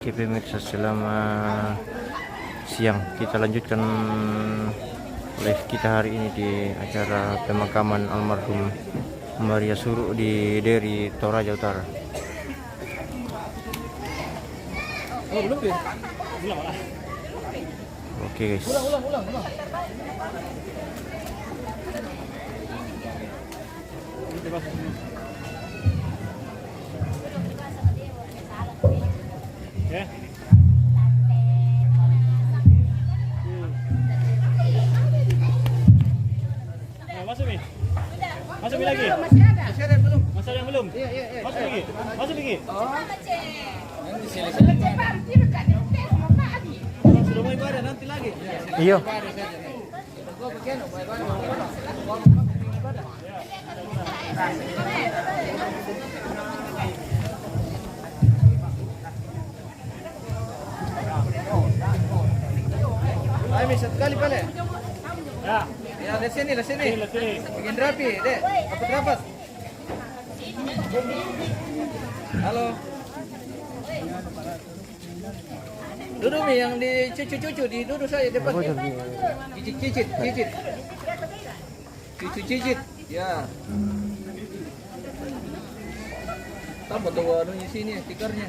Oke pemirsa, selamat siang. Kita lanjutkan live kita hari ini di acara pemakaman almarhum Maria Suruk di Deri, Toraja Utara. Oke guys. Ya. Masuk Mi. Masuk Mi lagi. Masih ada? Masih ada belum? Masih ada yang belum? Iya. Masuk lagi. Masuk lagi. Sudah mau ibadah nanti lagi. Iya. Ayo, satu kali balik. Ya. Ya, di sini. Sini. Bikin rapi, Dek. Rapat. Halo. Duduk Mi, yang di cucu-cucu di duduk saya depan. Cicit. Cucu-cicit. Ya. Tambah tuh anunya sini, stikernya.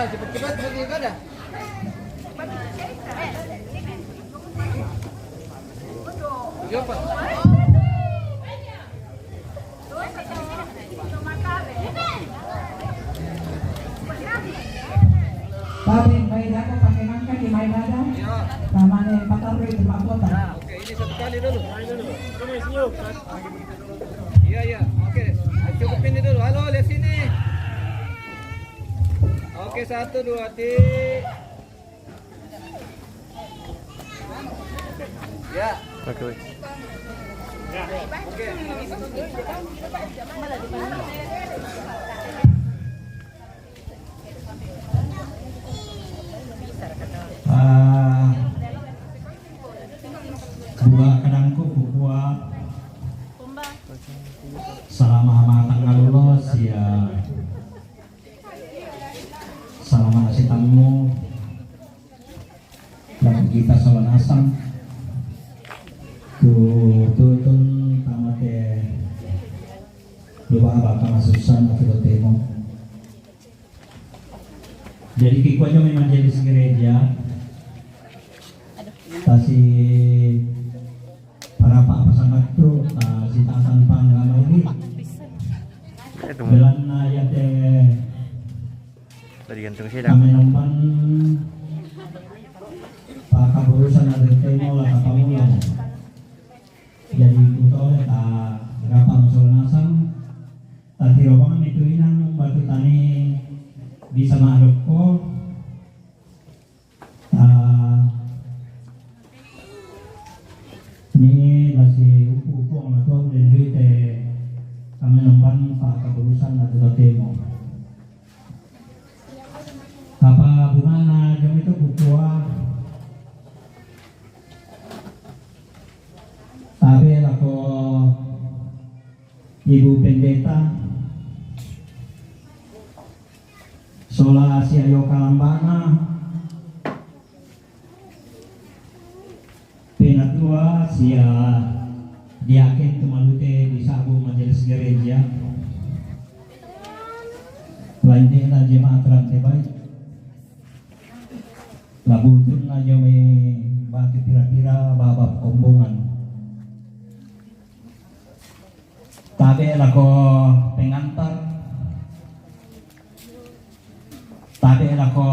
Cepat pergi ibadah. Siapa? Paling baik aku pakai nangka di Maibada. Ya. Namanya Patarui di Makota. Nah, oke, ini satu kali dulu. Kamu senyum. Iya. Oke, cukup ini dulu. Halo, lihat sini. Oke, 1, 2, tik. Ya. Oke. Oke. Dua kadangku kukua selama matang lulus ya selama nasi tamu dan kita sawan asam tutun tamate lupa bakal masusan atau temo. Jadi kiku aja memang jadi gereja tasi para pak pasangan itu si tasan panggama ini belan ya teh Tadi gantung sidang. kami nompan pak kaburusan ada temo lah kamu lah jadi kuto tak berapa usul nasam tadi robangan itu inang batu tani bisa maadoko ini masih upu ang natuang dari kami nompan pak kaburusan atau temo apa bungana jam itu bukua tabe lako ibu pendeta sola siayo kalambana penatua sia diaken kemalute di sabu majelis gereja lainnya jemaat rantai baik labutun aja me batu pira-pira babab kombongan tabe lako pengantar tabe lako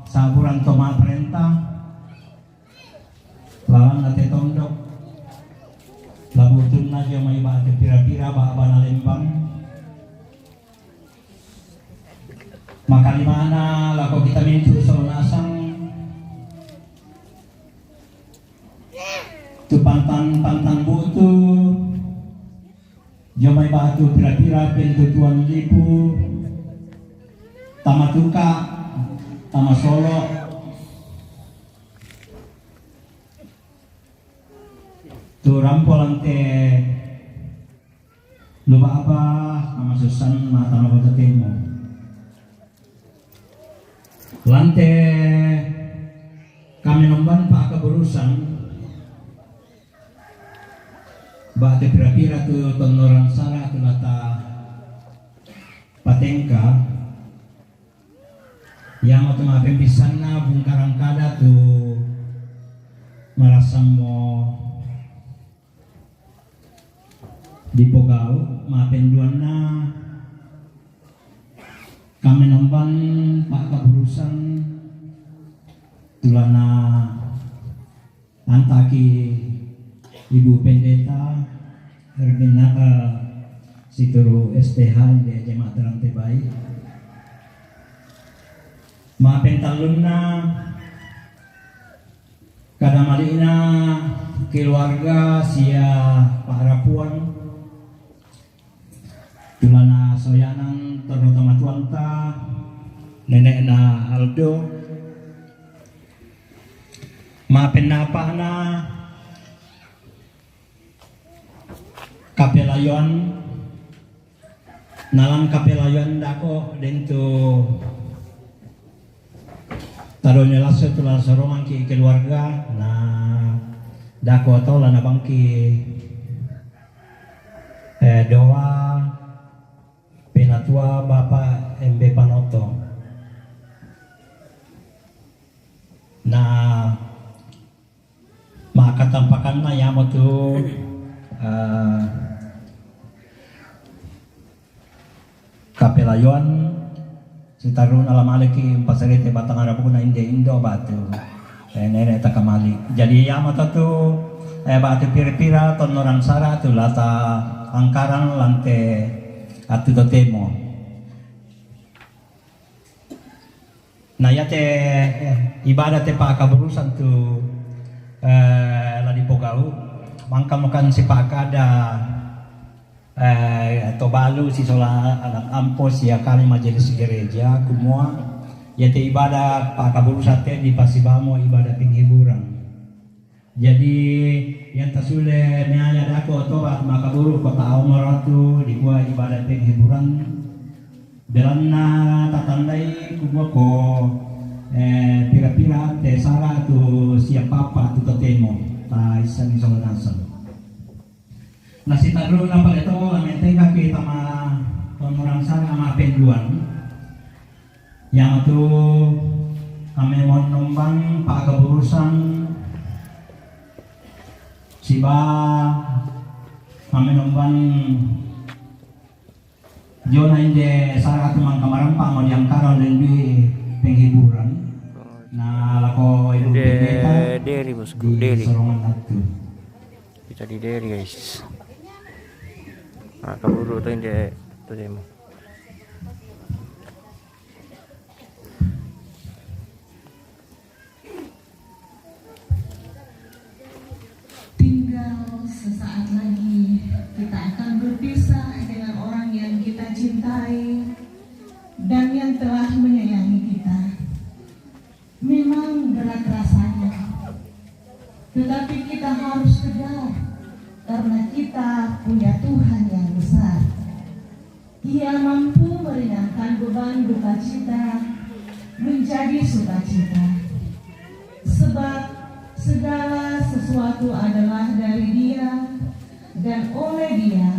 saburan toma perintah lawan nate tondok labutun aja me batu pira-pira babab lembang maka di mana lako kita mintu sonasang tu pantan butu Jomai batu pira-pira pintu tuan lipu tamatuka Tama Solo tu rampolan te lupa apa nama Susan mata Kota Temo lante kami nomban pak keberusan bate pira-pira tu tonoran sara tu lata patengka yang waktu maafin pisana bungkarang kada tu merasa mau di Pogau maafin duana kami nomban pak keberusan tulana antaki ibu pendeta Hermina situru SPH di jemaat terang tebai maafin talunna kadamalina keluarga sia paharapuan tulana soyanan terutama tuanta nenek na Aldo maafin napana kapelayon nalang kapelayon dako dento taruhnya langsung tulah sorongan ki keluarga na dako atau lana bangki doa penatua Bapak MB Panoto na maka tampakan na yamo tu kapelayon sitarun alam aliki pasarite batang arabu na indo batu nenek takamali jadi yamo tu batu pira-pira tonoran sara tu lata angkaran lante atu temo na yate ibadah te pak kaburusan tu ladi Pogau mangka makan si pak ada atau balu si sola anak ampos ya kali majelis gereja kumua yate ibadah pak kaburusan te di Pasibamo ibadah penghiburan jadi yang tasule meaya dako tobat maka buru kota Omoratu di gua ibadah penghiburan belanna tatandai kumua ko pira-pira te sara tu siapa apa tu temo ta isan isolanasan nasi tadru napa itu lamenteng kaki tama orang sara sama penduan yang tu kami mau nombang pak keburusan siba kami nombang Jona inde sara tumang kamarampa mau diangkaran dan di penghiburan nah lako ibu pendeta deri bosku di deri sorongan itu kita di deri guys kaburu tuh inde tuh demo tinggal sesaat lagi kita akan berpisah dengan orang yang kita cintai dan yang telah menyayangi kita. Memang berat rasanya, tetapi kita harus tegar karena kita punya Tuhan yang besar. Dia mampu meringankan beban duka cita menjadi sukacita. Sebab segala sesuatu adalah dari Dia dan oleh Dia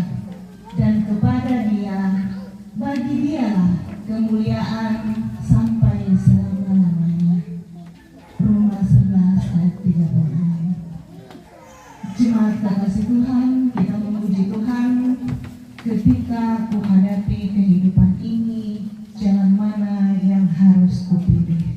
dan kepada Dia. Bagi Dialah kemuliaan sampai selama-lamanya. Roma 11 ayat 36. Jemaat kasih Tuhan, kita memuji Tuhan ketika kuhadapi kehidupan ini, jalan mana yang harus kupilih.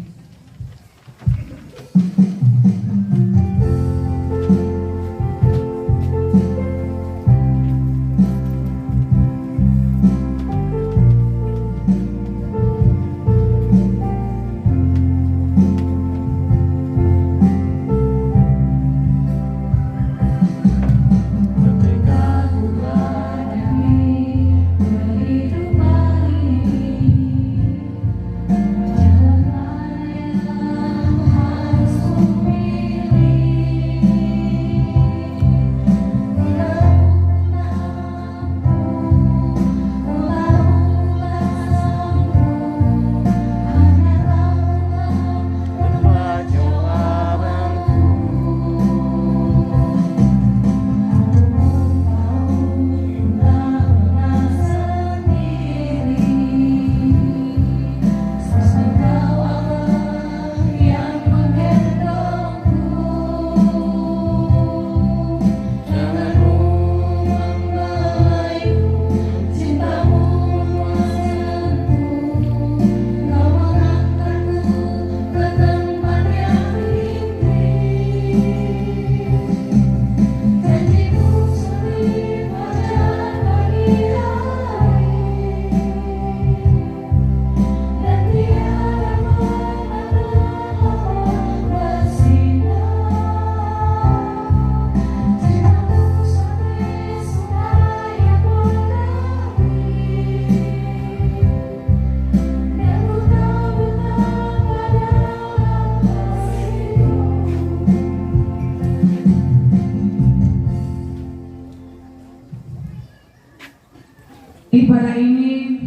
Ibadah ini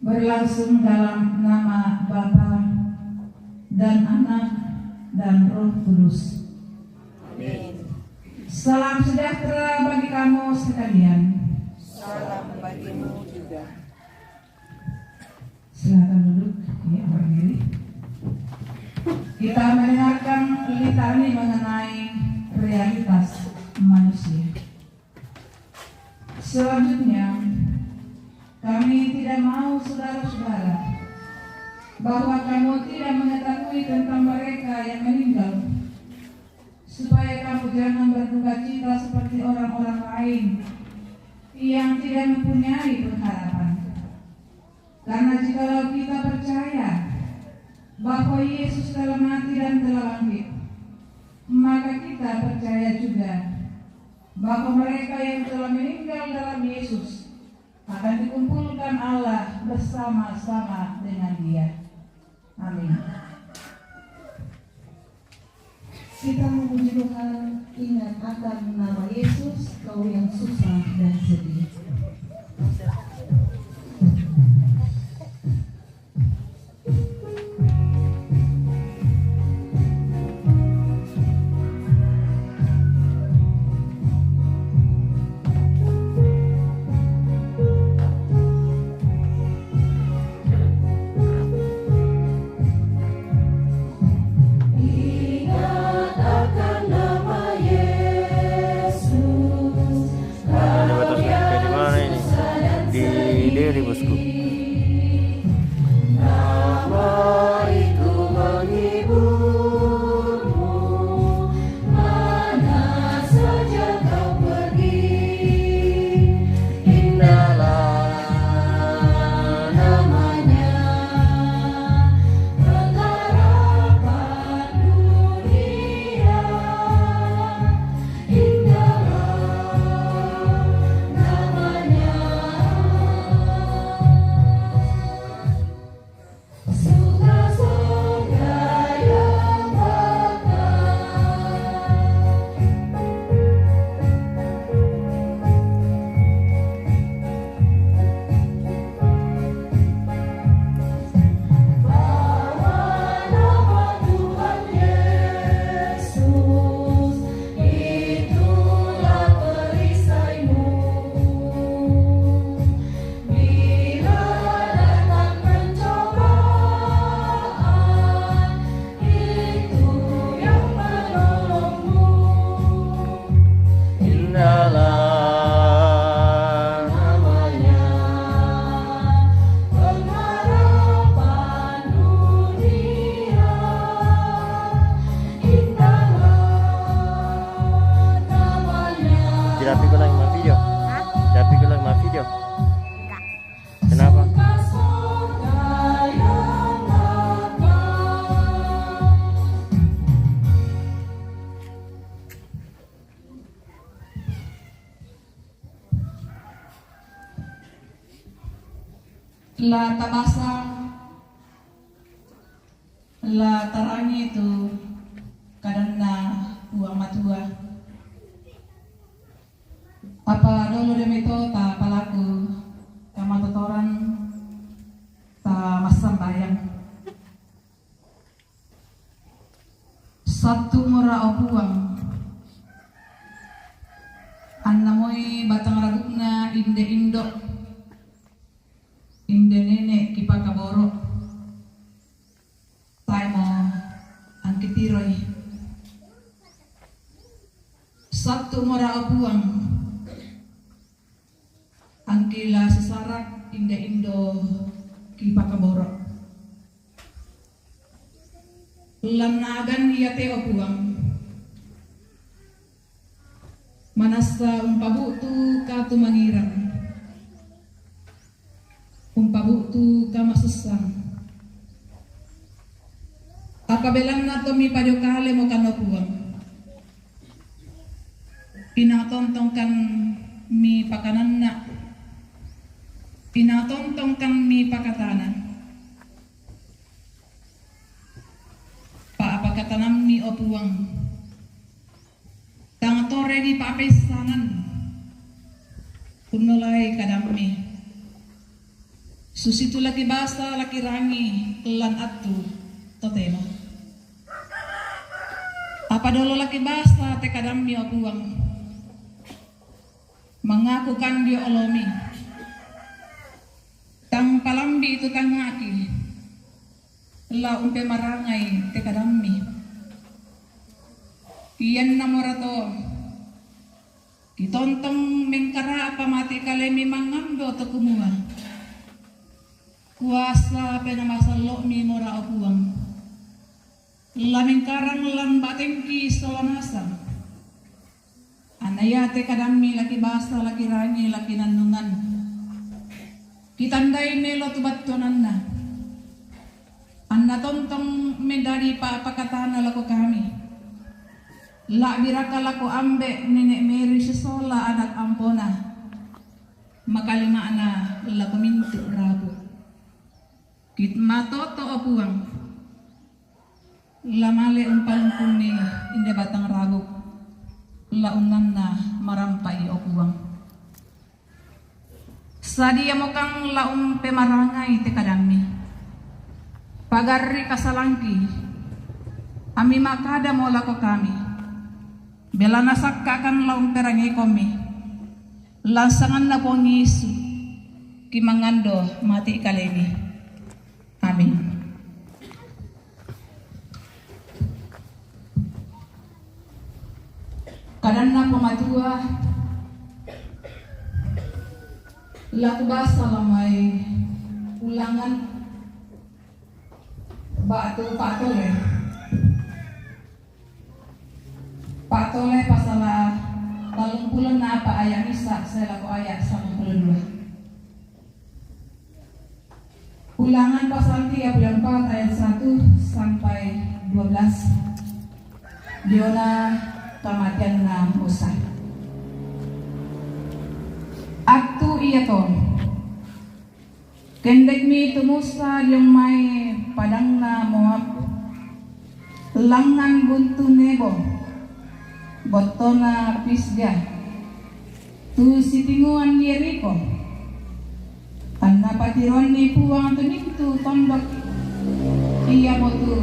berlangsung dalam nama Bapa dan Anak dan Roh Kudus. Amin. Salam sejahtera bagi kamu sekalian. Salam bagimu juga. Silakan duduk, ya, berdiri. Kita mendengarkan litani mengenai realitas manusia. Selanjutnya, kami tidak mau saudara-saudara bahwa kamu tidak mengetahui tentang mereka yang meninggal, supaya kamu jangan berduka cita seperti orang-orang lain yang tidak mempunyai pengharapan. Karena jikalau kita percaya bahwa Yesus telah mati dan telah bangkit, maka kita percaya juga bahwa mereka yang telah meninggal dalam Yesus akan dikumpulkan Allah bersama-sama dengan Dia. Amin. Kita memuji Tuhan, ingat akan nama Yesus, kau yang susah dan sedih. Deri bosku. Tapi ko lang mga video. Tapi ko lang mga video. Kenapa? La tabasa, la tarangi itu karena uang matua. Apa dolo demito ta palaku kamatotoran ta masambayang. Satu mura opuang annamoy batang raguna inde indo inde nene kipakaboro tayo mo ang kitiroy. Satu mura opuang ang kila sesarak inde indo kipakaboro. Lanagan iyate opuang manasa umpabutu ka tumangiran, umpabutu ka masasang. Akabelang na to mi padukale mo kanopuang, pinatontong kan mi pakanan na, pinatontong kan mi pakatanan. Paapakatanam mi opuang, tangatore di papesanan, kunulay kadami, Susitu laki basa laki rangi lan atu toteno. Apa dolo laki basa te kadammi opuang. Mengaku kan dia olomi. Tang palambi itu tang ngaki. La umpe marangai te kadammi. Iyan namorato. Kitontong mengkara apa mati kalemi mangando to kumua. Kuasa penamasalo mi mora opuang. Laming karang lan batengki solanasa. Anayate kadammi laki basa laki rangi laki nandungan. Kitandai melo tubatonanna. Anna tontong medari pa pakatana lako kami. La biraka lako ambe nenek Mary sesola anak ampona. Makalima na lako mintu rabu. Kit matoto opuang. Lamale umpang kuni inde batang rabu. Launan na marampai opuang. Sadia mokang laum pemarangai te kadammi. Pagarri kasalangki. Ami makada mo lako kami. Bela nasakka kan laum perangai komi. Lansangan na pong Yesu. Kimangando mati kalemi. Amin. Kadanna pematua laku basa lamai ulangan batu patole pasala 30 na apa ayat Isa saya laku ayat 82. Ulangan pasal 34 ayat 1 sampai 12. Diona kematian na Musa. Aktu iya to. Kendek mi tu Musa yung may padang na Moab. Langan buntu nebo. Boto na Pisga. Tu sitinguan Jericho. Anna patiron ni puang tunintu tondok. Iya mo tu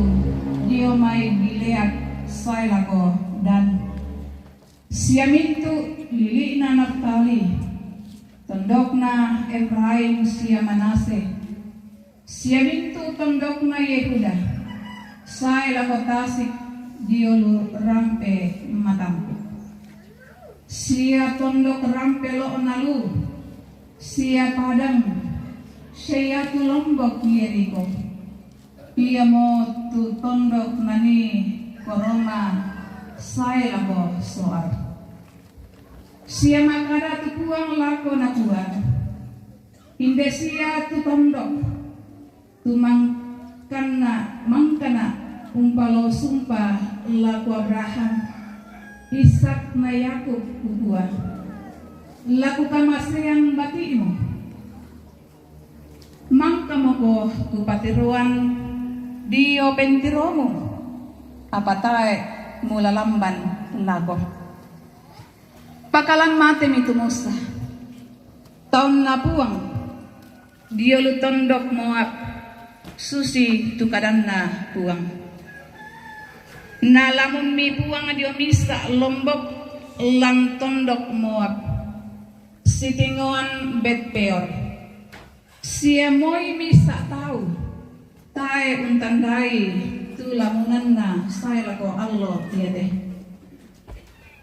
dio may Gilead Sailako dan siamintu lili na Naftali. Tondok na Efraim siya Manase. Siamintu tondok na Yehuda. Sailako tasik diolu rampe matampu. Siya tondok rampe lo nalu. Siya padang. Siya tu lombok Jericho. Iya mo tu tondok nani koroma Sailako soar. Siya makada tu puang lako na puang. Inde siya tu tondok. Tu mangkana umpalo sumpah laku Abraham. Ishak na Yakub kupuang. Laku kamasean batimu. Mangka mo ko tu patiruan dio pentiromo. Apatay mula lamban lago. Pakalan mate mi tu Musa. Taon na puang. Dio lutondok Moab. Susi tu kadanna puang. Nalamun mi puang dio misa lombok lang tondok Moab. Sitingoan Bet-peor. Siya mo'y misa tau. Tae untandai tu lamunan na Sailako Allah tiade.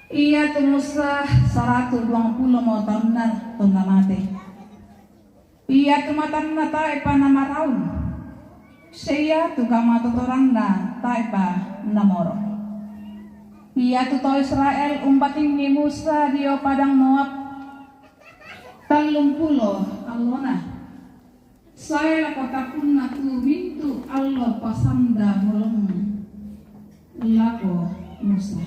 Iya tu Musa 120 mo tahun na mate. Iya tu matan na tae pa namaraun. Siya tu kamatotoran na tae pa namoro. Iya tu to Israel umbating ni Musa dio padang Moab. 30 alona. Saya kotakun na tu mintu Allah pasanda bolong lako Musa.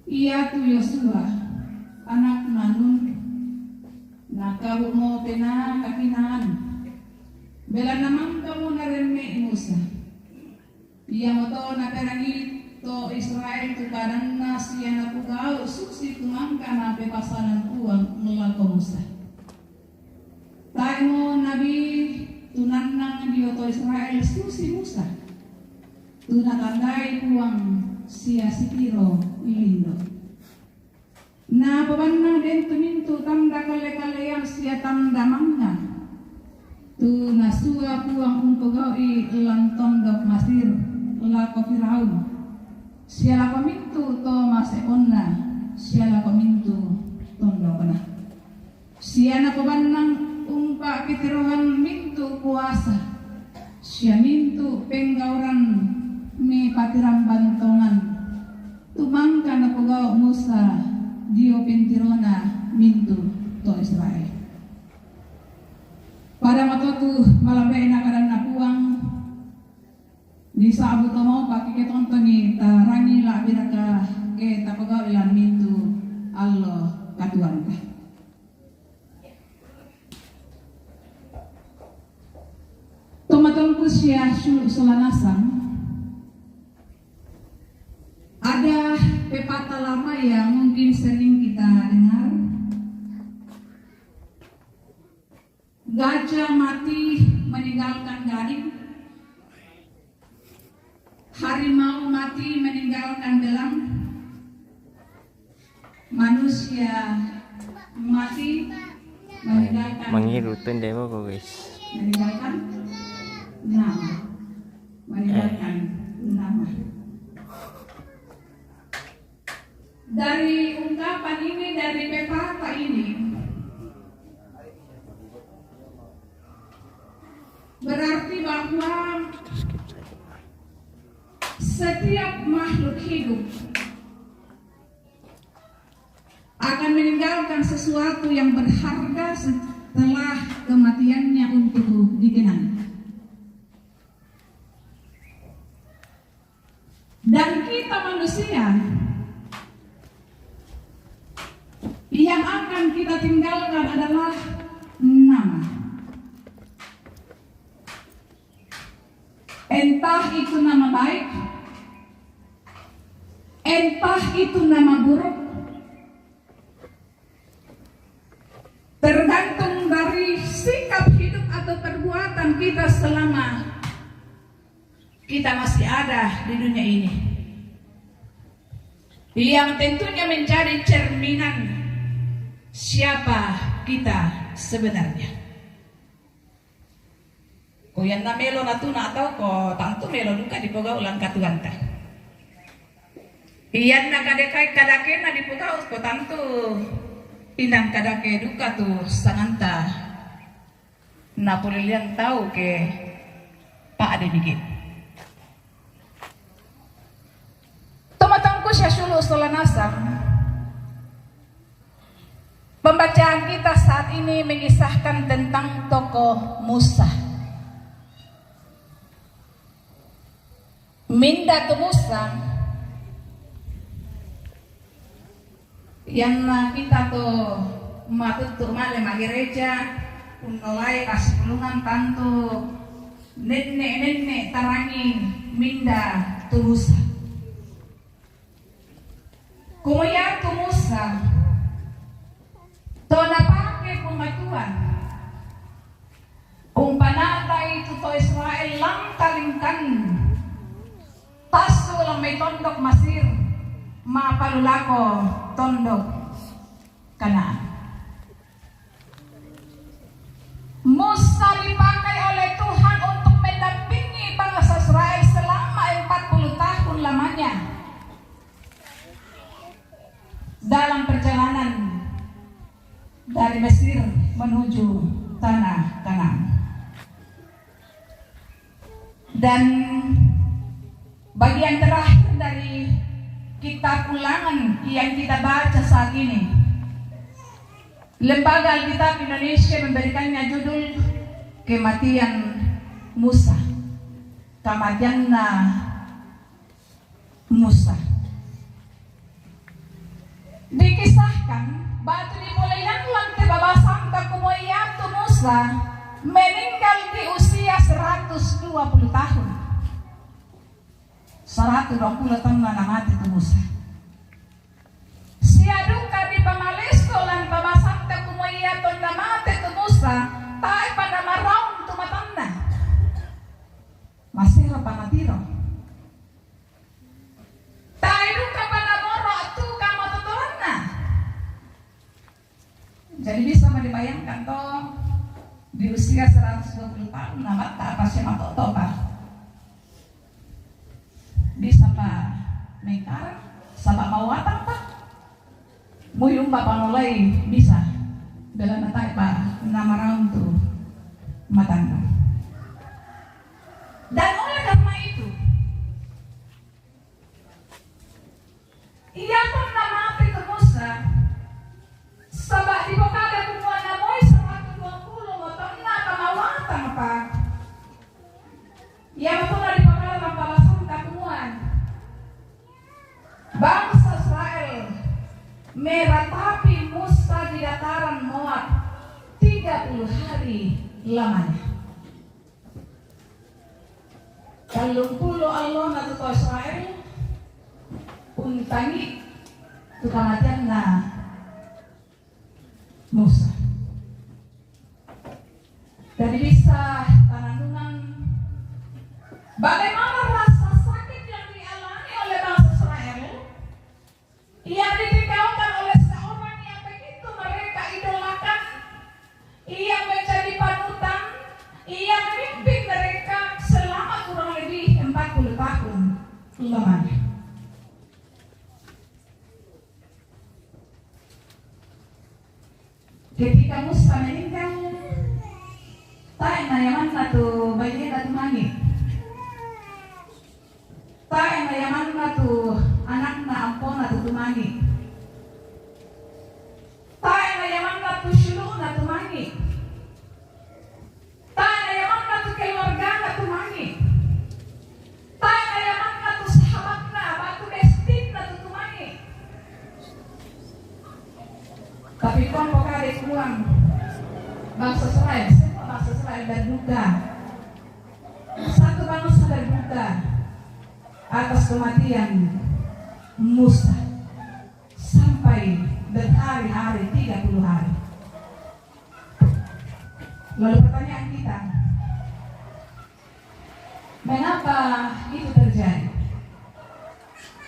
Iya tu Yosua anak Nun nakabu mo pena kakinaan. Bela naman kamu nareme Musa. Iya mo to na perangi to Israel tu kadang na siya na pugaw, suksi kumangka na pepasanan uang melako Musa. Tayo Nabi tunanang dioto Israel susi Musa. Tunatandai puang sia sitiro ilindo. Na pabanang den tumintu tanda kale-kale yang sia tanda mangga. Tu nasua puang umpagaw ilang tondok Masir lako Firaun. Sia lako mintu to maseonna, sia lako mintu tondok na. Sia na pabanang umpa kitirohan mintu kuasa. Sia mintu penggauran mi patiram bantongan. Tumangka na pagaw Musa dio pentirona mintu to Israel. Pada matotu malambe na kadan na puang di sabu tomo paki ke tontoni tarangi la biraka ke tapagaw ilan mintu Allah katuan ta. Tomatongku sia sulanasang ada pepatah lama yang mungkin sering kita dengar. Gajah mati meninggalkan gading, harimau mati meninggalkan gelang, manusia mati meninggalkan Menghirutin demo kok guys. meninggalkan nama, meninggalkan nama. Dari ungkapan ini, dari pepatah ini, berarti bahwa setiap makhluk hidup akan meninggalkan sesuatu yang berharga setelah kematiannya untuk dikenang. Dan kita manusia yang akan kita tinggalkan adalah nama. Entah itu nama baik, entah itu nama buruk, tergantung dari sikap hidup atau perbuatan kita selama kita masih ada di dunia ini, yang tentunya menjadi cerminan siapa kita sebenarnya. Ko yan na melo na tuna ataw ko, tanto melo duka di pugaw lang katuanta. Iyan na kadekay kadake na di pugaw ko tanto inang kadake duka tu sanganta na pulilian tau ke paade dikit. Tumatang ko siya sulo solanasang. Pembacaan kita saat ini mengisahkan tentang tokoh Musa. Minda tu Musa yang kita tuh matutu male gereja unolai kasipulungan tantu nenek tarangi minda tu Musa. Kumaya tu Musa to napake pumatuan umpanata itu to Israel lang talingkan taso lang may tondok Masir mapalulako tondok Kanaan. Musa dipakai oleh Tuhan untuk mendampingi bangsa Israel selama 40 tahun lamanya dalam perjalanan dari Mesir menuju tanah Kanaan. Dan bagian terakhir dari kitab Ulangan yang kita baca saat ini, Lembaga Alkitab Indonesia memberikannya judul Kematian Musa. Kematianna Musa. Dikisahkan batu dimulaian lantai babasan Takumoyatu Musa meninggal di usia 120 tahun. 120 tahun na mati tu Musa. Siaduka di pamalisko lan pamasanta kumoyatu na mati tu Musa tae pada maraon tumatanna masira panatiro tae duka pada moro atu kamatotorna. Jadi bisa dibayangkan toh di usia 120 tahun nama tak apa sih matoto pak bisa pak mengkar sama mawatan pak muyung bapak mulai bisa bela natai pak nama raun tuh matanda. Dan oleh karena itu ia pun nama api ke Musa sabak di bokada kumuan namoi 120 motonna kamawatan pak ia pun di bokada mampalasan kakumuan bangsa Israel meratapi Musa di dataran Moab 30 hari lamanya. Kalau pulau Allah natu Israel untangi tu kematian na Musa. Jadi bisa tanandungan bagaimana rasa sakit yang dialami oleh bangsa Israel yang ditinggalkan oleh seorang yang begitu mereka idolakan, ia menjadi panutan, ia memimpin mereka selama kurang lebih 40 tahun lamanya. Ketika Musa meninggal, tak nayaman tu bayi datu mangi, tak nayaman tu anak na ampon na tumangi, tak nayaman tu syulu na tumangi, tak nayaman tu keluarga na tumangi, tak nayaman tu sahabat na batu destin na tumangi. Tapi kon pokade kurang bangsa Israel, semua bangsa Israel berduka. Satu bangsa berduka atas kematian Musa sampai berhari-hari 30 hari. Lalu pertanyaan kita, mengapa itu terjadi?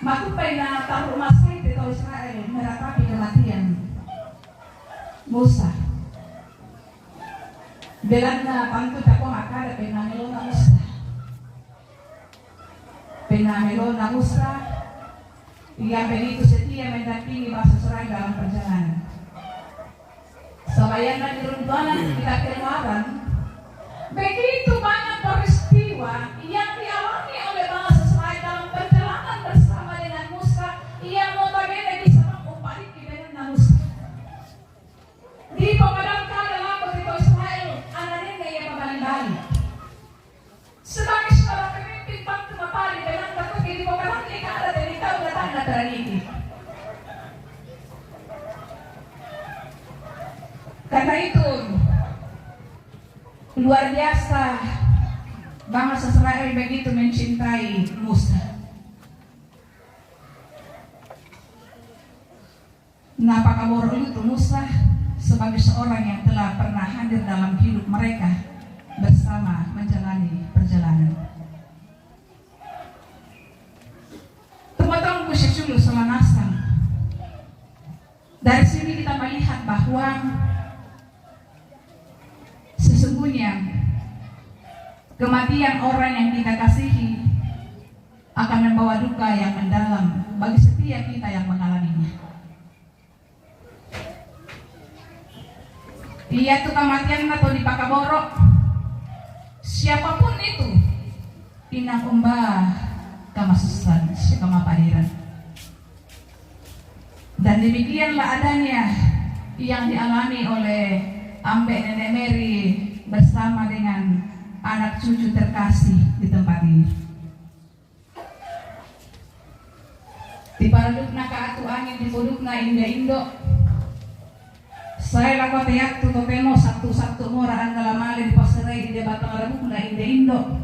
Makupai na taruh masai di Israel meratapi kematian Musa. Belanda pantu tako makada penamelo na Musa. Penamelo na Musa yang begitu setia mendampingi bangsa Israel dalam perjalanan. Sabayana di runtuhan kita keluaran, begitu banyak peristiwa yang dialami oleh bangsa Israel dalam perjalanan bersama dengan Musa yang notabene bisa mengumpulkan dengan Musa. Di pemadam kala lampau di Israel, anaknya yang membalik-balik. Sebagai seorang pemimpin waktu mapali dengan takut di pemadam kita ada dari tahu datang datang ini. Karena itu luar biasa bangsa Israel begitu mencintai Musa. Napa kabur itu Musa sebagai seorang yang telah pernah hadir dalam hidup mereka bersama menjalani perjalanan. Teman-teman kusyuk semanasang. Dari sini kita melihat bahwa sesungguhnya kematian orang yang kita kasihi akan membawa duka yang mendalam bagi setiap kita yang mengalaminya. Dia tuh kematian atau di Pakaborok, siapapun itu, inakumbah kamasusan, sikamapadiran. Dan demikianlah adanya yang dialami oleh Ambek Nenek Mary bersama dengan anak cucu terkasih di tempat ini. Di paradukna kaatu angin di pudukna Indo. Saya lakukan teak tu topemo satu mora anggala male di paserai di batang rabukna Indo.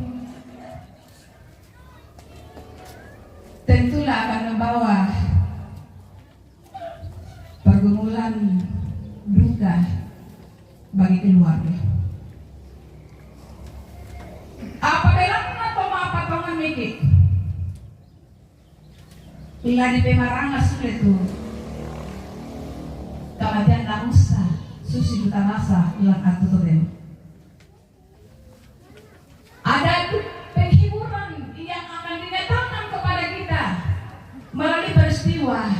Tentulah akan membawa pergumulan duka bagi keluarga. Ila di pemaranga sudah tu. Kemudian tak usah susi duta rasa ilang atu tudem. Ada penghiburan yang akan didatangkan kepada kita melalui peristiwa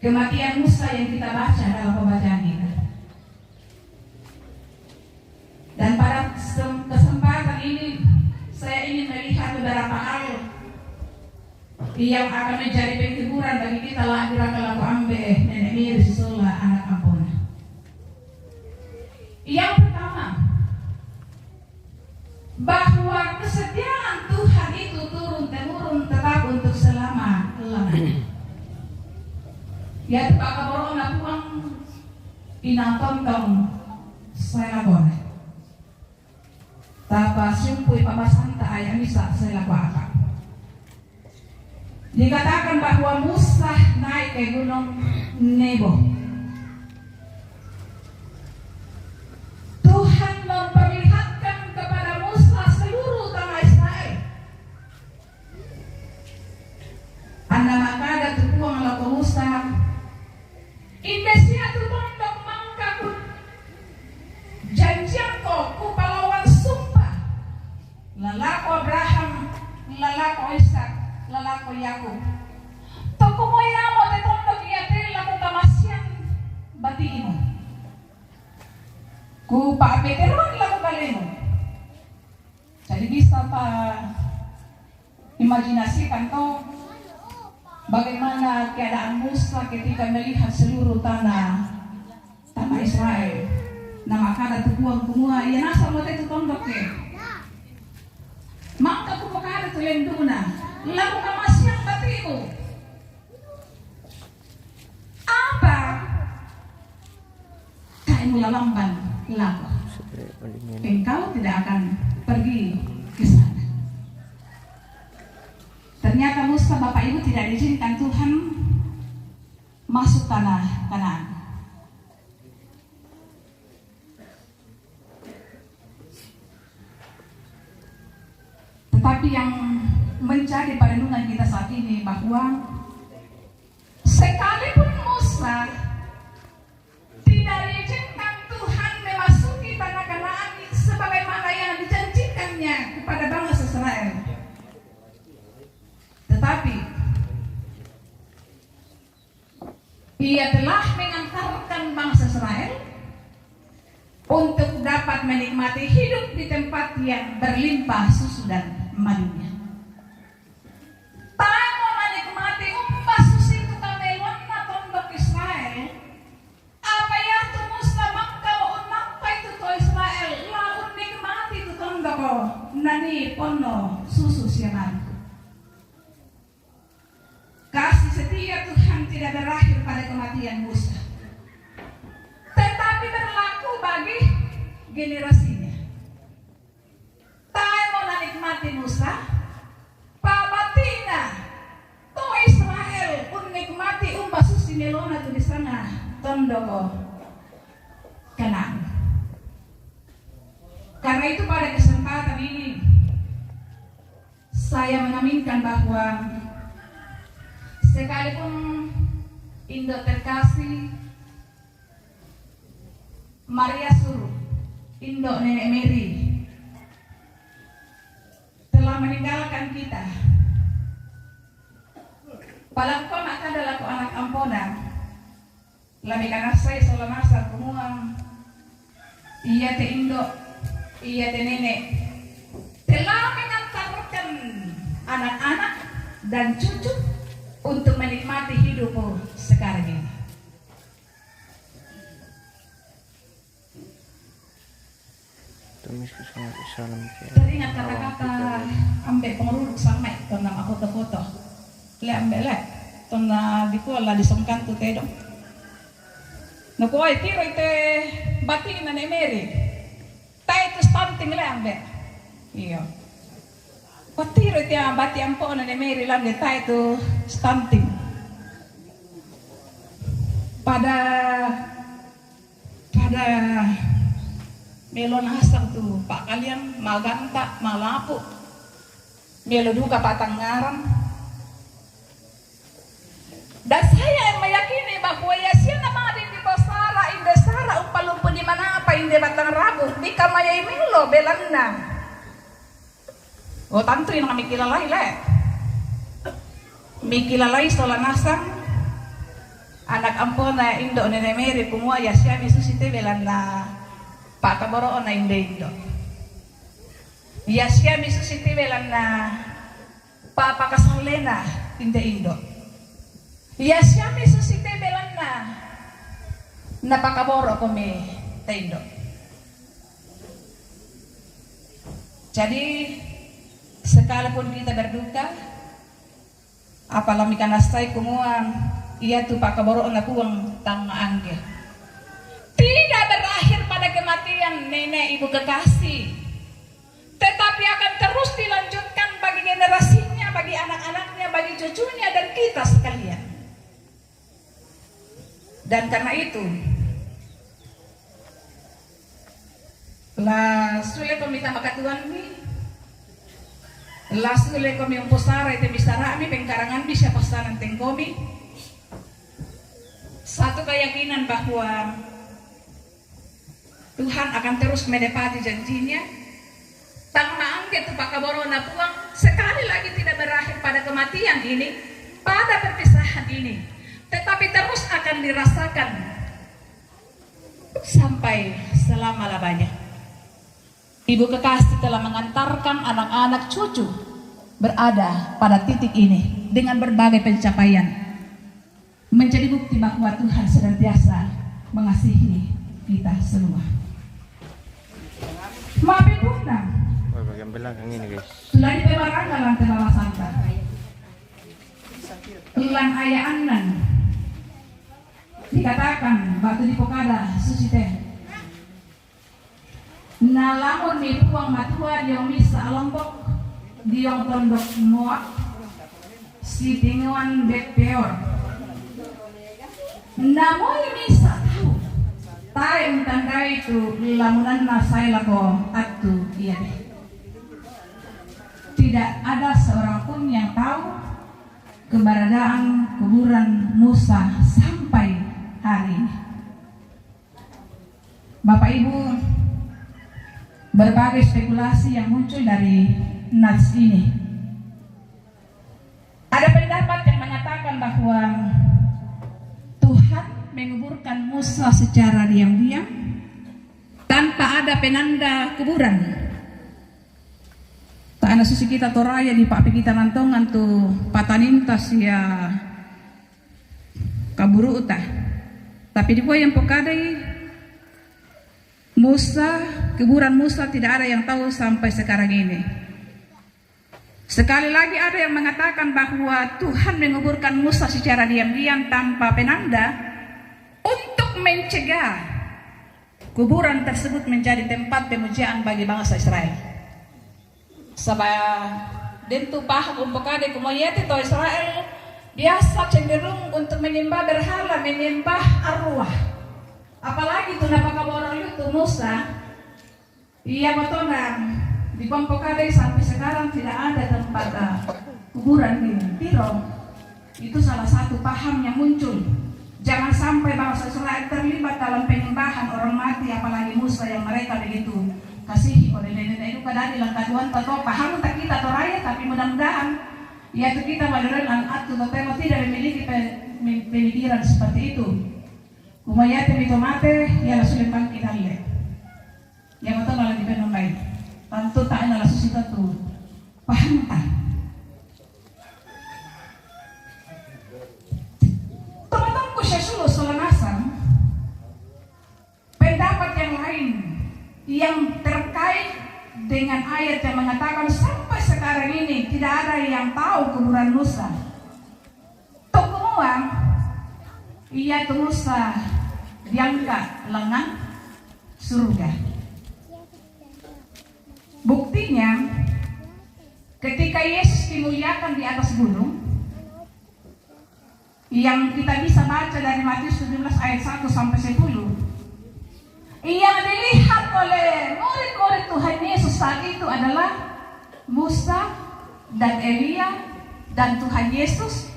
kematian Musa yang kita baca dalam pembacaan kita. Dan pada kesempatan ini saya ingin melihat beberapa hal yang akan menjadi penghiburan bagi kita laku ambe nenek Miri Susola anak Ampona. Yang pertama, bahwa kesetiaan Tuhan itu turun-temurun tetap untuk selama-lamanya. Ya, Pak Kaborona puang inatontong saya lakukan. Tapa simpui pabasanta ayam bisa saya lakukan. Dikatakan bahwa Musa naik ke gunung Nebo. Tuhan memperlihatkan kepada Musa seluruh tanah Israel. Anda maka ada tukuang laku Musa. Indonesia tu pondok mangka ku janjian ko ku pahlawan sumpah. Lalako Abraham, lalako Ishak, lalako Yakub. Toko mo iramo te pondok iatel laku kamasian batiimo. Ku pa veteran laku kalemo. Jadi bisa pa imajinasikan to bagaimana keadaan Musa ketika melihat seluruh tanah Israel. Nah maka ada tukuang kumua, iya nasa mo te tutondok ke. Maka kumukara tu lenduna, lalu kamasyang batimu. Apa? Kain mula lamban laku. Engkau tidak akan pergi ke sana. Ternyata Musa bapak ibu tidak diizinkan Tuhan masuk tanah Kanaan. Tetapi yang menjadi perenungan kita saat ini bahwa sekalipun Musa tidak diizinkan Tuhan memasuki tanah Kanaan sebagaimana yang dijanjikannya kepada bangsa Israel, tetapi ia telah mengantarkan bangsa Israel untuk dapat menikmati hidup di tempat yang berlimpah susu dan madunya. Tayo menikmati umpah susi itu kamelon na tondok Israel. Apa ya tu Musa mangkal unapa itu to Israel laun nikmati itu tondok nani pono susu siaman. Kasih setia Tuhan tidak berakhir pada kematian Musa, tetapi berlaku bagi generasinya. Tayo mau nikmati Musa, pabatina to Israel pun nikmati umpah susi melona tu di sana tondoko Kanaan. Karena itu pada kesempatan ini saya mengaminkan bahwa sekalipun Indo terkasih Maria Suruh, Indo Nenek Mary telah meninggalkan kita. Palangkon akan adalah anak Ampona. Labi karena saya selama masa kumuang iya te Indo, iya te nenek telah mengantarkan anak-anak dan cucu untuk menikmati hidup sekarang ini. Teringat kata-kata ambek pengeruduk sampai tentang foto-foto. Le ambek le tentang dikuala disongkan tu tedong. Nakuai tiro ite batin na nemeri. Tai tu stunting le ambek. Iyo. Patiro ite bati ampo na nemeri lang de tai tu stunting. Pada melon hasang tu pak kalian maganta malapu meluduka Patanggaran. Dan saya yang meyakini bahwa Yasia nama di Pasara Indesara umpalumpu di mana apa inde batang rabu di kamaya imilo belanda. Oh tentu yang kami kilalai le. Mikilalai solanasang anak ampona Indo nenemeri kumua Yasia misusite belanda. Pak kaboro na inde Indo. Yasia misusite belanda. Papa kasalena inde Indo. Yasia misusite belanda. Napakaboro kami tendo. Jadi sekalipun kita berduka, apalagi kanastai kumuang, ia tu pakaboro na kuang tang angge. Tidak berakhir pada kematian nenek ibu kekasih, tetapi akan terus dilanjutkan bagi generasinya, bagi anak-anaknya, bagi cucunya dan kita sekalian. Dan karena itu, la sulit kami tambah katuan mi, la sulit kami umpusara itu bisa rami pengkarangan bisa pasaran tengkomi. Satu keyakinan bahwa Tuhan akan terus menepati janjinya. Tang angke tu pakaborona puang sekali lagi tidak berakhir pada kematian ini, pada perpisahan ini. Tetapi terus akan dirasakan sampai selama-lamanya. Ibu kekasih telah mengantarkan anak-anak cucu berada pada titik ini dengan berbagai pencapaian, menjadi bukti bahwa Tuhan senantiasa mengasihi kita semua. Maaf bunda, bagian belakang ini guys. sudah dipebarkan dalam bawah santai. Ulang ayah anan dikatakan batu di pokada suci teh. Nalamun mi puang matua diong misa lombok diong tondok muak si tinguan bepeor. Namun misa tahu tayo tanda itu lamunan nasai lako atu iya deh. Tidak ada seorang pun yang tahu keberadaan kuburan Musa sampai hari ini. Bapak Ibu, berbagai spekulasi yang muncul dari nas ini. Ada pendapat yang mengatakan bahwa Tuhan menguburkan Musa secara diam-diam tanpa ada penanda kuburan. Tak ada susi kita toraya di pak kita nantongan tu patanintas ya kaburu utah. Tapi di yang pokadai Musa, kuburan Musa tidak ada yang tahu sampai sekarang ini. Sekali lagi ada yang mengatakan bahwa Tuhan menguburkan Musa secara diam-diam tanpa penanda untuk mencegah kuburan tersebut menjadi tempat pemujaan bagi bangsa Israel. Sabaya dentu paham umpokade kumoyati to Israel biasa cenderung untuk menyembah berhala, menyembah arwah. Apalagi tu napakaborang itu Musa, ia betonang di Pompokade sampai sekarang tidak ada tempat kuburan di Tiro. Itu salah satu paham yang muncul. Jangan sampai bangsa Israel terlibat dalam penyembahan orang mati, apalagi Musa yang mereka begitu kasihi oleh nenek itu kadang langkaduan atau paham tak kita toraya, tapi mudah-mudahan yaitu kita maluran atau tema tidak memiliki pemikiran seperti itu. Kumayate mito mate ya langsung lempang kita lihat. Yang betul malah dipenombai. Tentu tak ada langsung kita tuh paham tak? Teman-temanku syasulu solanasam pendapat yang lain yang terkait dengan ayat yang mengatakan sampai sekarang ini tidak ada yang tahu kuburan Musa. Tokuang ia Musa diangkat lengan surga. Buktinya ketika Yesus dimuliakan di atas gunung yang kita bisa baca dari Matius 17 ayat 1 sampai 10, yang dilihat oleh murid-murid Tuhan Yesus saat itu adalah Musa dan Elia dan Tuhan Yesus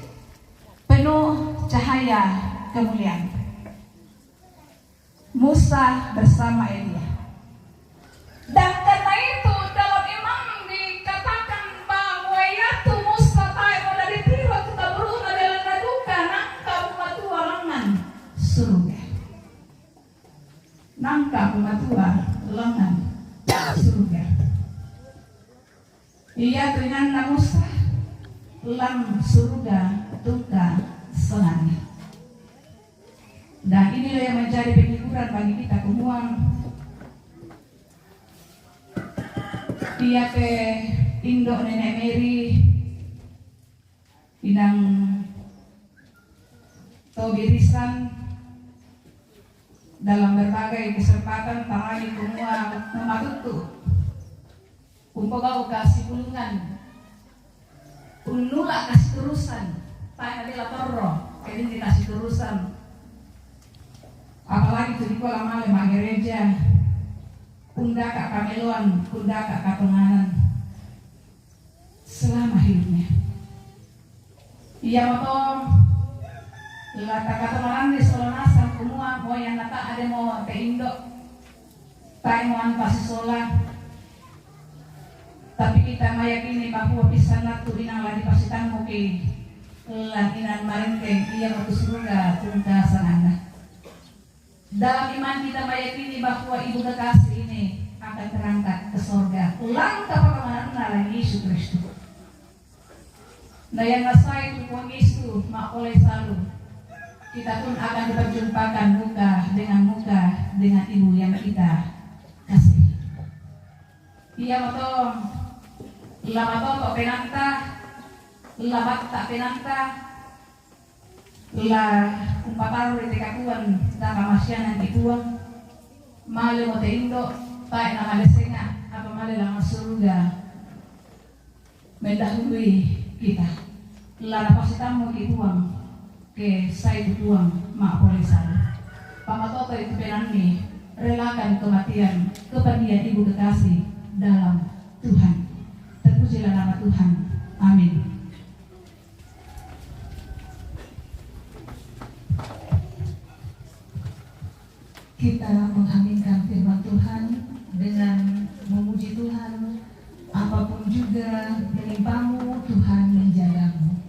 penuh cahaya kemuliaan. Musa bersama Elia. Dan karena itu dalam imam dikatakan bahwa yaitu Musa tayo dari tiro kita beruna dalam raduka nangka bumatua lengan surga. Nangka bumatua lengan surga. Ia dengan Musa lam surga tuka senang. Dan inilah yang menjadi penghiburan bagi kita semua. Ia ke Indo Nenek Mary Inang Tobirisan dalam berbagai kesempatan tangai semua mematutu umpagau kasih pulungan unula kasih terusan tak ada torro ini dikasih terusan. Apalagi itu di kolam malam gereja kunda kak kameluan, kunda kak kapenganan selama hidupnya. Ia motong lata kata melandi soal nasam semua mau yang nata ada mau te Indo tak mau anpasi sola. Tapi kita meyakini bahwa bisa natu inang lagi pasti tamu ke langinan marenteng ia waktu surga tungka sananda. Dalam iman kita meyakini bahwa ibu kekasih ini akan terangkat ke surga. Langkah pengenalan Yesus Kristus. Nah yang nasai itu Tuhan Yesus mak oleh selalu. Kita pun akan diperjumpakan muka dengan ibu yang kita kasih. Ia motong lama penanta, labat tak penanta. La umpataru di katuan dan kamasyanan ituan male mo te Indo tayo na malesenga apa male lang surga mendahului kita la napasitamu ituan ke say ituan maapolisan pamatoto itu penanmi relakan kematian kepergian ibu kekasih dalam Tuhan. Terpujilah nama Tuhan. Amin. Kita mengaminkan firman Tuhan dengan memuji Tuhan. Apapun juga menimpamu, Tuhan menjagamu.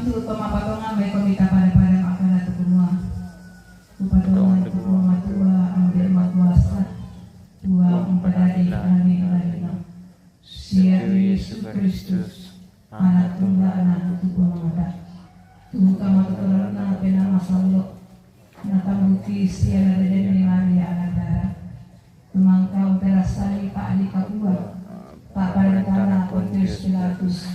itu pemapatongan baik komita pada makanan atau semua. Upatongan itu rumah tua ambil kuasa tua mempadari hari lainnya. Siari Yesus Kristus anak tunggal anak itu pemada. Tuh kamu terkena pena masallo. Nata bukti siara dan Maria anak darah. Tumangkau terasai Pak Ali Kabua. Pak Parentana Pontius Pilatus.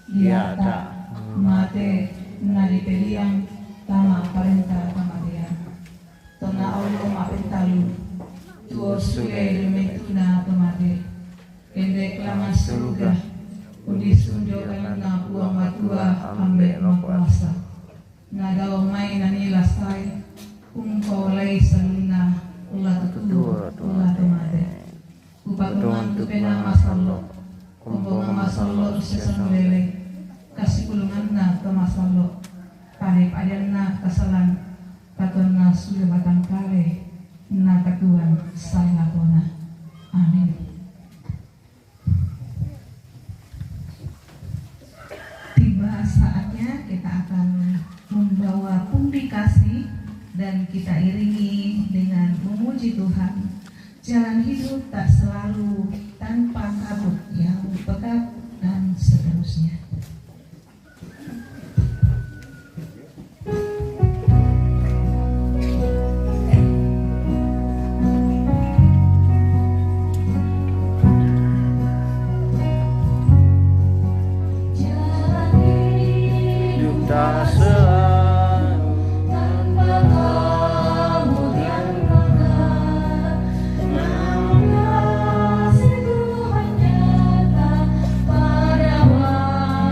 Dia tak mate nadi peliang tama parenta kamarian. Tona Allah apentalu. Tuo suge lumetuna tomate. Kende klamas surga. Udi sunjo kanana buang matua ambek makuasa. Nadao mai nanila sai. Kungko lay saluna. Ulah tutur, ulah tomate. Upatungan tu pena masallo. Kumbongan masallo sesan lele. Kasih kulungan na ke masallo. Parip ayan na kasalan. Katon na sudah batang kare. Na katuan saya lakona. Amin. Tiba saatnya kita akan membawa pundi kasih dan kita iringi dengan memuji Tuhan. Jalan hidup tak selalu tanpa kabut yang pekat dan seterusnya. Tak selalu tanpa kamu yang mekar. Namun kasih Tuhan nyata pada waktu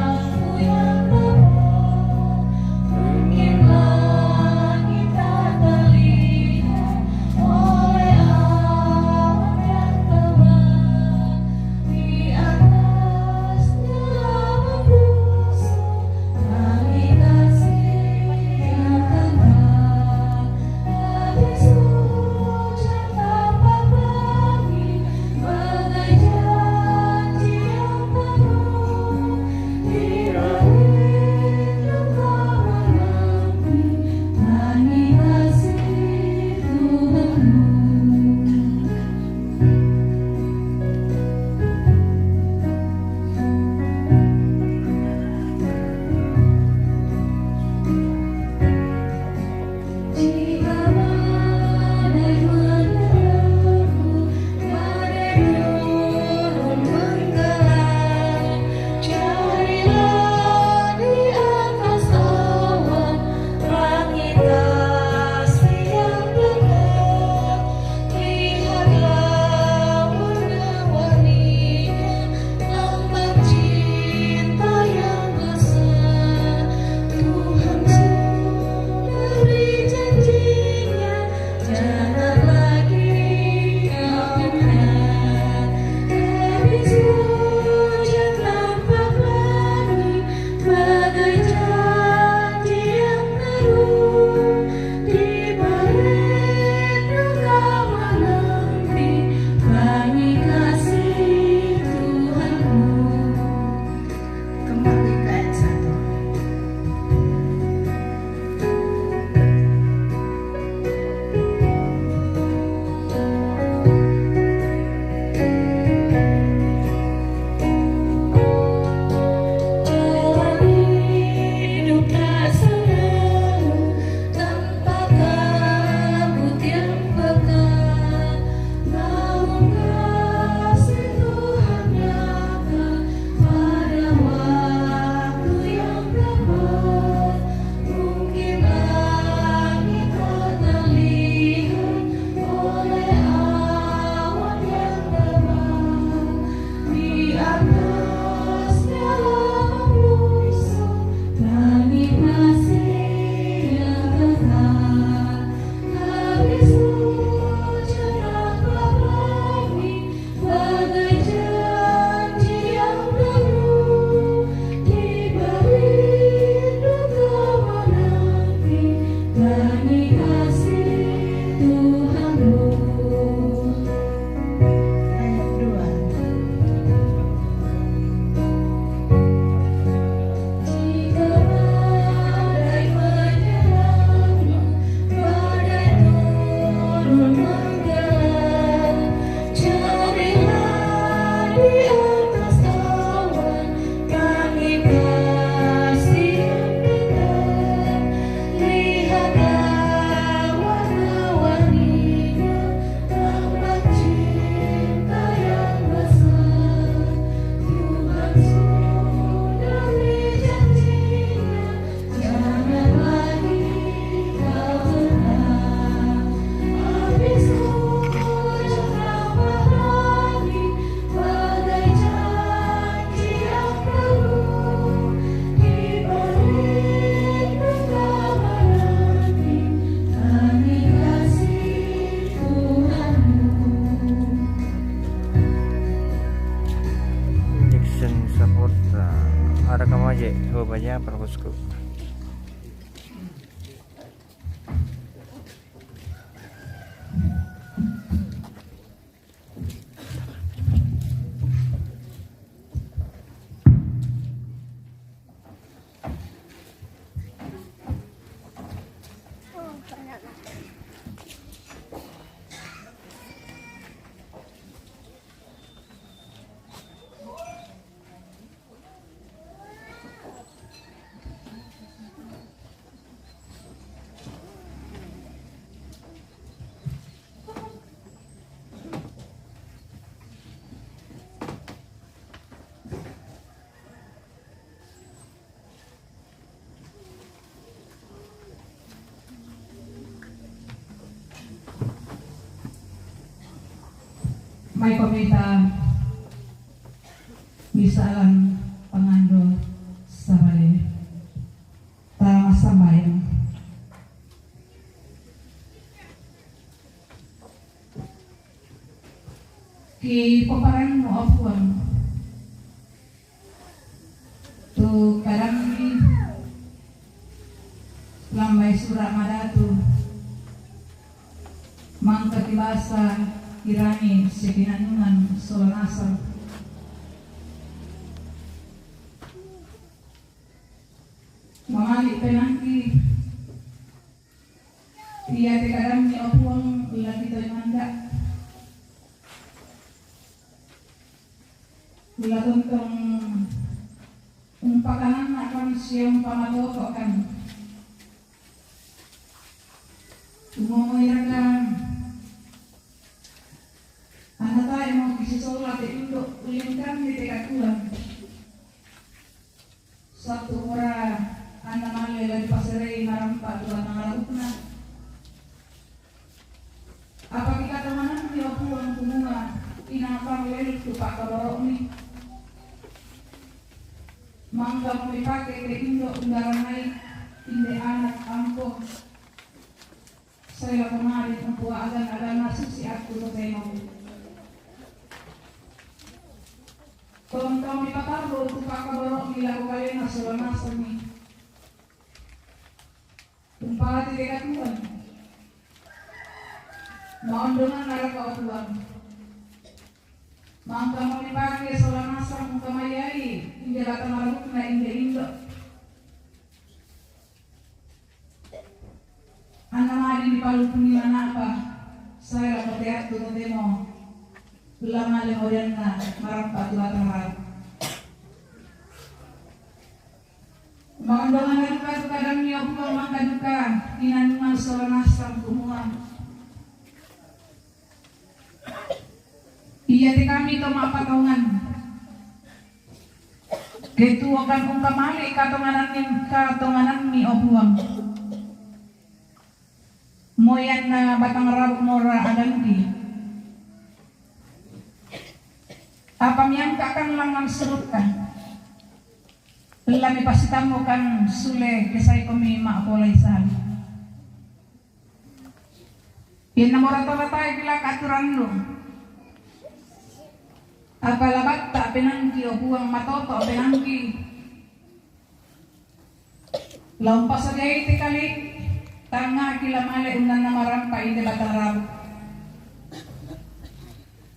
may pamita misalan pangando sa mali tama sa bayan. Ki paparan mo apuan tu kadang ni lambai surah madatu mangka tibasa kirani sepinanungan solanasal mamali penangki iya kadang ni apuan lagi manda Laguntong umpakanan akan siyang pamatoto kan umomoyrakan anak tayo mo kisisola te indo ulingkan di tekatuan satu ora anak mali lagi pasirei marampa dua nangarap na apa kita temanan di opuang kumunga inapang lel tupak kabarok ni mangga mo ipake ke indo undaranay inde anak ampo saya kemarin membuat agan masuk si aku to temo kau ipataro tupak kabarok nila ko kali na solanasan ni tumpati de katuan maondongan naraka otuan mangka mo ipake solanasan mong kamayay hindi bata marunong na indo. Anak mali di palupun ni apa? Saya lakukan tu demo. Lama lemorian na marampat dua terang. Mangandongan na duka tu kadang ni aku mangka duka inanungan solanasan kumuan. Iya di kami to mapatongan. Gitu akan ungkamali katonganan mi obuang. Moyan na batang rabuk mora adanti. Apa yang akan langan serutkan. Lami pasitamu kan sule kesai kami mak polai sali. Yan namora to batay bila katuran lo. Apalabat tak penangki o buang matoto penangki lampas saja iti kali tanga kila male unan na marampa iti batang rabu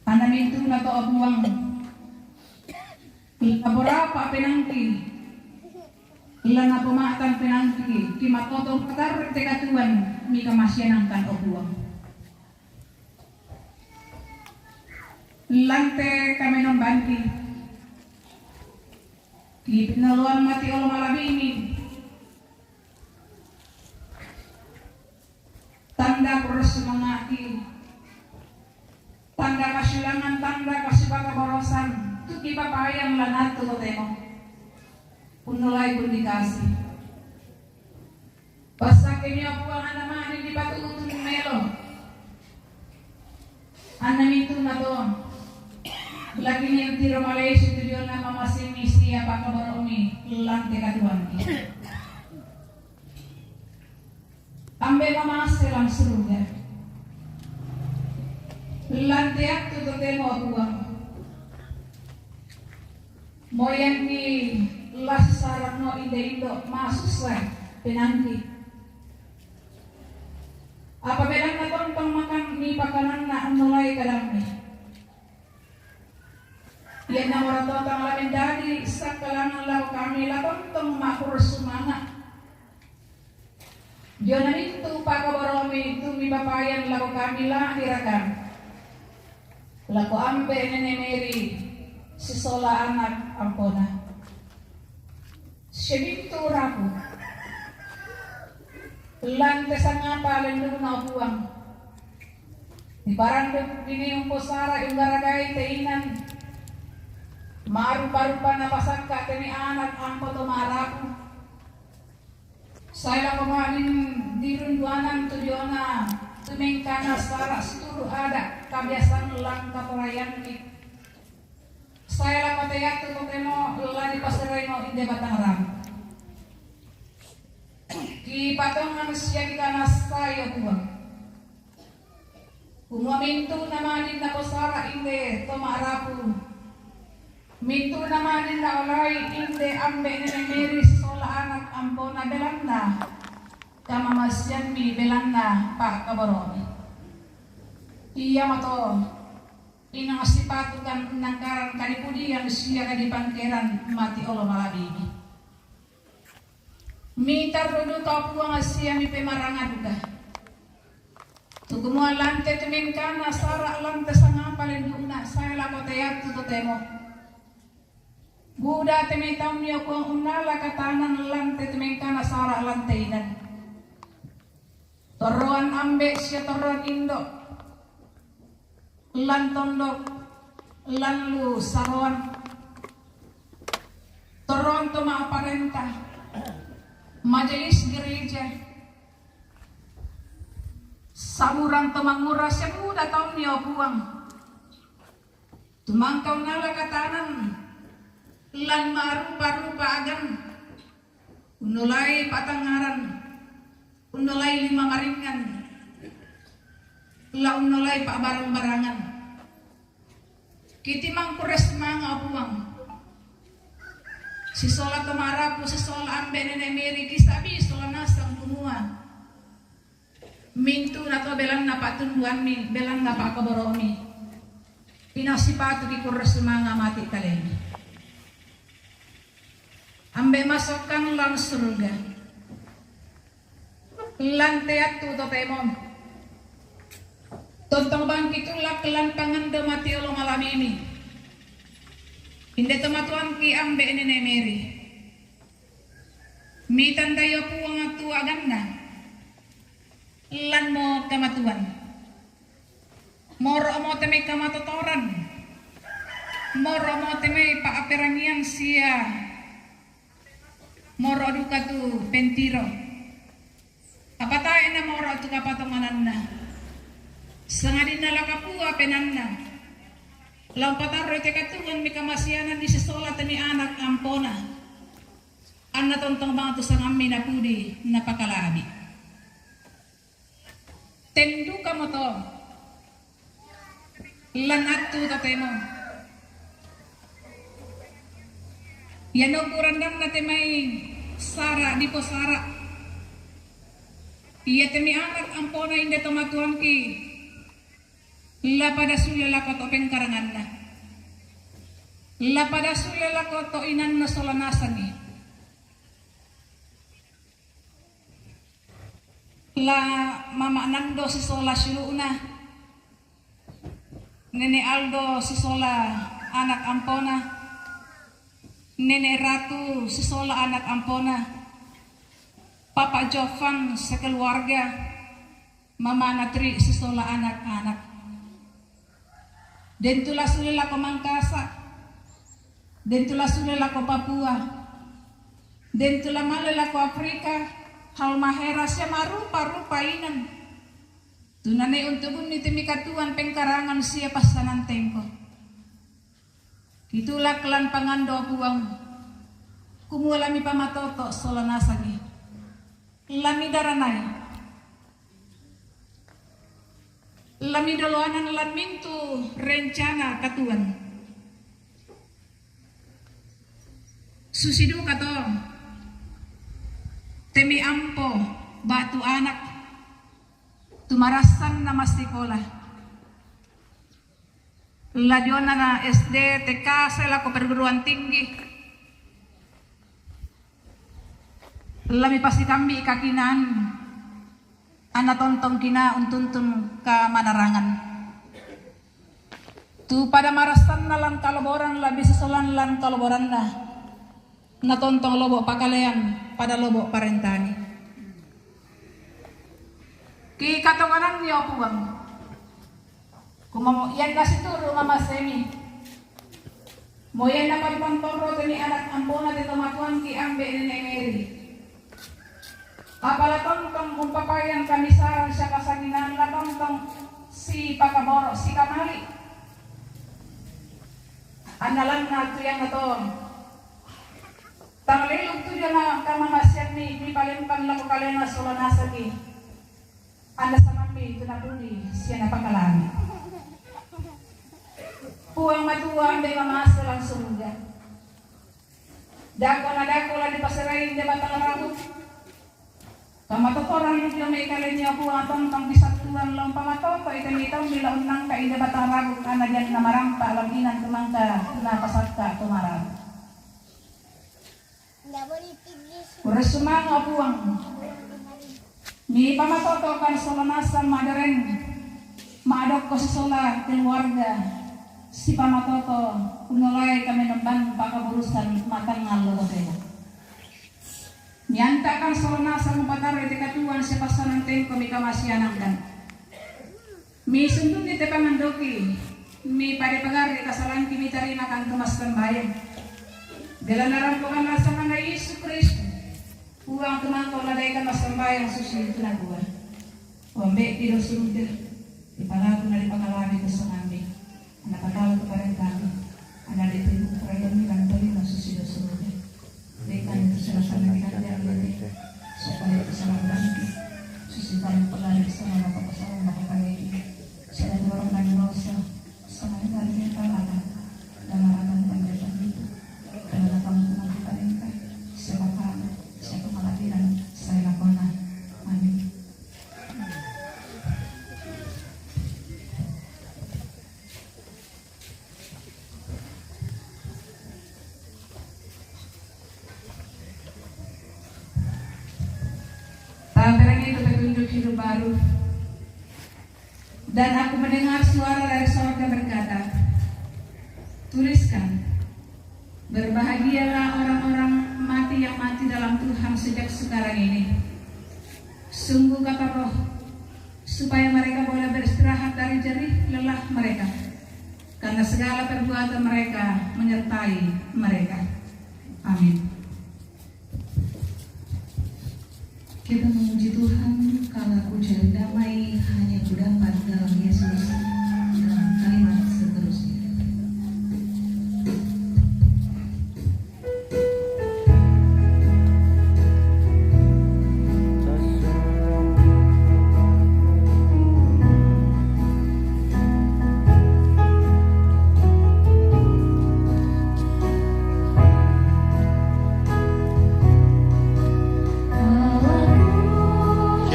anamintu na to o buang laborapa penangki ilan na pumatan penangki ki matoto patar tekatuan mi kamasyanangkan o buang lante kami nombanti di penaluan mati Allah malabini tanda persemangati tanda kasilangan tanda kasibaka borosan tu kipa payang lanatu to temo unulay pun dikasih basta kini aku ang anamani di batu utun melo anamintu na to lagi ni tiro Malaysia tu dia nama masih misi apa kabar umi lantai katuan ki ambil mama selang seruga lantai aku tu temo buang moyan ki las sarap no indo masuk saya penanti apa belang na tontong makan ni pakanan na mulai kadang ni yan na orang tua tang lamin dari sa kalangan lau kami lapang tong makur sumanga. Diyo na nito pakabaromi tumi papayan lau kami lah dirakan. Lako ambe nene Mary si sola anak ampona. Sebintu rapu. Lante sanga palen dulu na upuang. Di barang ini umpo sara yung garagay teinan. Marupa-rupa na pasangka tini anak ampo tumarapu. Saya kumain dirunduanan tu diona tu tumengkana sara seluruh ada kebiasaan lang kapelayan ki. Saya lakot ya tu temo lani pasareno inde batang ram. Ki patong manusia kita nasaya buang. Kumua mintu namanin na posara inde toma arapu. Mintu namanin na olay inde ambe nene Mary sola anak ampona belanda. Kama masyan mi belanda pak kabaroni. Iya mato inang asipatukan nangkaran kanipudi yang siya di pangkeran mati Allah malabibi. Mi tarudu tapuang asia mi pemarangan duga. Tukumua lante tumingkana sara lante sangapalin duna saya lakotayat tututemo. Buda temitang niyo kuang unala katanan lante tumingkana sara lanteinan. Toruan ambe siya toruan indo. Lan tondok, lan lu saruan. Toruan toma aparenta. Majelis gereja. Saburan temangura siya muda taon niyo buang. Tumangkaw nala katanan. Lan marupa-rupa agan. Unulay patangaran. Unulay lima maringan. La unulay pa barang-barangan. Kiti mang kures mga buang. Si sola tumarapu, si sola ambe nene Mary kisabi sola nasang kumua. Mintu na to belang na patunduan mi, belang na pa kaboromi. Pinasipatu ki kures mga mati kalemi. Ambe masukkan lang surga. Lanteat tu totemo. Tontong bangkit ulak lan panganda mati Allah malam ini. Hindi tematuan ki ambe nene Mary. Mi tandayo puang atu aganda. Lan mo kamatuan. Moro mo teme kamatotoran. Moro mo teme paaperangian sia. Moro duka tu pentiro. Apatae na moro tu kapatomanan na. Sangadin na lakapua penanna. Lampatar rete katuan mi kamasianan di sesola tani anak ampona. Anna tontong bang tu sangami na pudi napakalabi. Tendu kamo to. Lan atu tatemo. Yano kurandam na temay sara di po sara. Iya temi anak ampona inde tomatuan ki. La pada sulela koto pengkarangan na. La pada sulela koto inan na solanasan ni. La mama nando si sola siluna. Nene Aldo si sola anak ampona. Nene Ratu si sola anak ampona. Papa Jovan sekeluarga. Mama Natri si sola anak-anak. Den tula sulela ko Mangkasa. Den tula sulela ko Papua. Den tula malela ko Afrika. Hal mahera siya marupa-rupa inan. Tunane untubun ni timikatuan pengkarangan siya pasanan tengko. Itulah kelan pangando buang. Kumulami pamatoto solanasagi. Lami daranay. Lami doloanan lan mintu rencana katuan. Susidu kato. Temi ampo batu anak. Tumarasan na masikola. Ladiona na SD, TK, sela ko perguruan tinggi. Lami pasti kami kakinan. Ana tontong kina untuntun ka manarangan. Tu pada marasan na lan kaloboran labi sesolan lan kaloboran na. Natontong lobo pakalean pada lobo parentani. Ki katonganan niyo puwang. Kumamo yan kasi turo mama semi. Mo yan na pagpantoro ni anak ampona dito matuan ki ambe ni Mary. Apalaton kang umpapayan kamisaran siya kasanginan latong si pakaboro si kamali analan na tuyang na to tangalilog to dyan na kamamasyan mi palimpan lang ko kalena solanasa ki anda sa mami ito na puli siya napakalami puang matuang day mamasa lang surga dako lang di pasarayin di batang rambut kamatotoran yung may kalenya po atong pang bisatuan lang pamatoto ito nitong nilaon lang ka ida batang rambut na dyan na marampa alamginan kumangka napasat ka tumarang oras sumanga puang ni pamatoto kan solanasan madaren maadok ko sa sola keluarga si pamatoto unulay kami nembang pakaburusan matang ngalo ko tayo. Nyanta kan solanasan mapataro iti katuan si pasanan tayo kami kamasyanangkan. Mi sundun iti pangandoki, mi padipagari kasalan kimi tarina kan tumaskan bayan. Dalanaran ko kan nasa mga Yesu Kristo, puang tumangko laday kan maskan bayan susunod na buwan. Wambe tido surga, ipalago na di pangalabi ko sa kami. Nakatawag ko pa rin kami. Anak dito yung karayang nilang bali na susunod. Dekan ito sila sa nagkakali ang lali. So palit sa mga bangki. Susipan ko lang sa mga kapasawang makapalagi. Sa nagwarang ng rosa. Sa mga galing yung talaga. Namarangan ng ganda dito. Kaya napamutang pa rin ka. Sa kapana. Sa kumalabiran. Sa ilakona. Amin. Barangnya itu petunjuk hidup baru. Dan aku mendengar suara dari sorga berkata, tuliskan, berbahagialah orang-orang mati yang mati dalam Tuhan sejak sekarang ini. Sungguh kata Roh, supaya mereka boleh beristirahat dari jerih lelah mereka, karena segala perbuatan mereka menyertai mereka. Amin. Kita memuji Tuhan kalau ku cari damai hanya ku dapat dalam Yesus. Dalam kalimat seterusnya.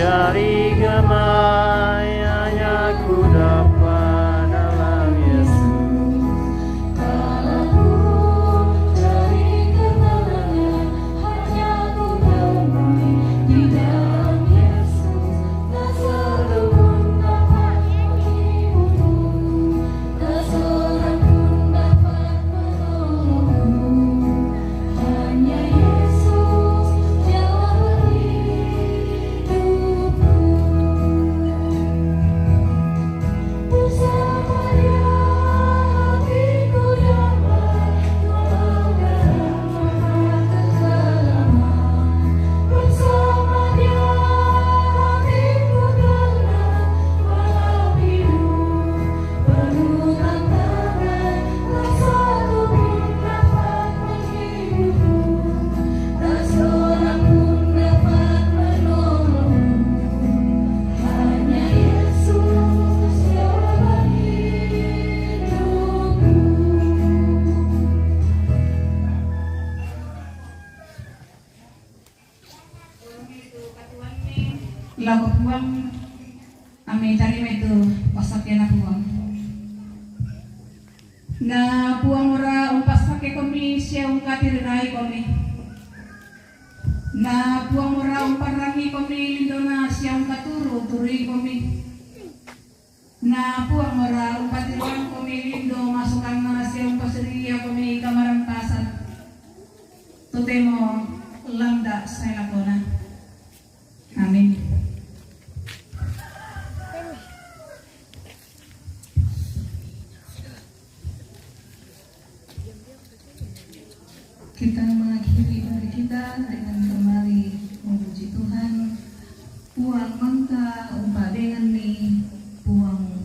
Cari damai hanya ku dapat dalam Yesus. Kalau ku cari kemenangan hanya ku damai di dalam Yesus. Tak seorang pun dapat menghiburku, tak seorang pun dapat menolongku. Hanya Yesus jalan hidupku. Bersama Dia hatiku damai, walau dalam kezalaman. Bersama Dia hatiku tenang, walau hidup penuh tantangan. Tak satu pun dapat menghiburku, tak seorang pun dapat menolongku. Hanya Yesus jalan hidupku. Lagu puang ame tadi itu pasaknya na puang. Na puang ora pasake komi siya ungkati rinai komi. Na puang ora parangi komi lindona siya ungkaturu turi komi. Na puang ora patiruan komi lindo masukan na siya ungkasiriya komi kamarang pasat. Tutemo landa sa lakona. Amin. Kita mengakhiri ibadah kita dengan kembali memuji Tuhan. Puang mangka umpa dengan ni puang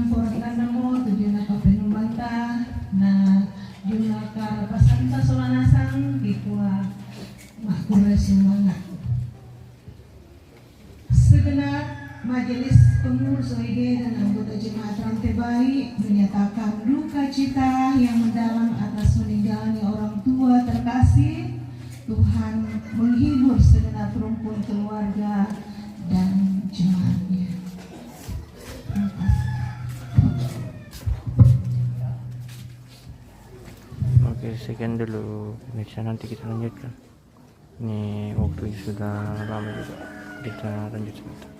porak namo tujuan ka penumbanta na jumlah ka pasanta solanasang kikua makura semangat segenap majelis pengurus OID dan anggota jemaat rantai baik menyatakan duka cita yang mendalam atas meninggalnya orang tua terkasih. Tuhan menghibur segenap rumpun keluarga dan jemaatnya. Oke, sekian dulu pemirsa, nanti kita lanjutkan. Ini waktunya sudah lama juga, kita lanjut sebentar.